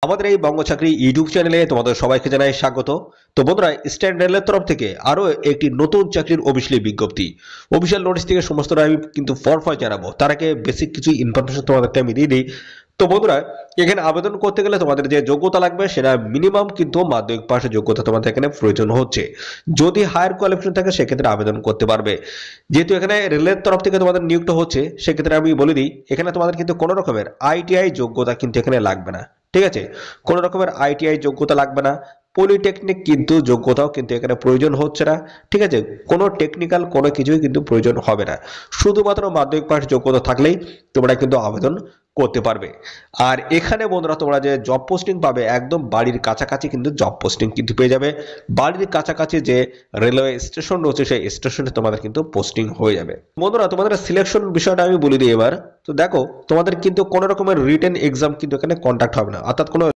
আমাদের এই বঙ্গ চাকরি ইউটিউব চ্যানেলে তোমাদের সবাইকে জানাই স্বাগত। তো বন্ধুরা, স্ট্যান্ড রেলের তরফ থেকে আরো একটি নতুন চাকরির অফিসিয়াল বিজ্ঞপ্তি, অফিসিয়াল নোটিশ থেকে সমস্তটা আমি কিন্তু ফরফয় জানাবো। তার আগে বেসিক কিছু ইনফরমেশন তোমাদেরকে আমি দিয়ে দিই। তো বন্ধুরা, এখানে আবেদন করতে গেলে তোমাদের যে যোগ্যতা লাগবে সেটা মিনিমাম কিন্তু মাধ্যমিক পাশের যোগ্যতা তোমাদের এখানে প্রয়োজন হচ্ছে। যদি হায়ার কোয়ালিফিকেশন থাকে সেক্ষেত্রে আবেদন করতে পারবে। যেহেতু এখানে রেলের তরফ থেকে তোমাদের নিয়োগটা হচ্ছে, সেক্ষেত্রে আমি বলে দিই এখানে তোমাদের কিন্তু কোনো রকমের আইটিআই যোগ্যতা কিন্তু এখানে লাগবে না। ঠিক আছে, কোনো রকমের আইটিআই যোগ্যতা লাগবে না। পলিটেকনিক কিন্তু যোগ্যতাও কিন্তু এখানে প্রয়োজন হচ্ছে না। ঠিক আছে, কোনো টেকনিক্যাল কোনো কিছুই কিন্তু প্রয়োজন হবে না। শুধুমাত্র মাধ্যমিক পাশ যোগ্যতা থাকলেই তোমরা কিন্তু আবেদন করতে পারবে। আর এখানে বন্ধুরা, তোমরা যে জব পোস্টিং পাবে একদম বাড়ির কাছাকাছি কিন্তু জব পোস্টিং কিন্তু পেয়ে যাবে। বাড়ির কাছাকাছি যে রেলওয়ে স্টেশন রয়েছে সেই স্টেশনে তোমাদের কিন্তু পোস্টিং হয়ে যাবে। বন্ধুরা, তোমাদের সিলেকশন বিষয়টা আমি বলে দিই এবার। তো দেখো, তোমাদের কিন্তু কোনো রকমের রিটেন এক্সাম কিন্তু এখানে কন্ডাক্ট হবে না, অর্থাৎ কোনো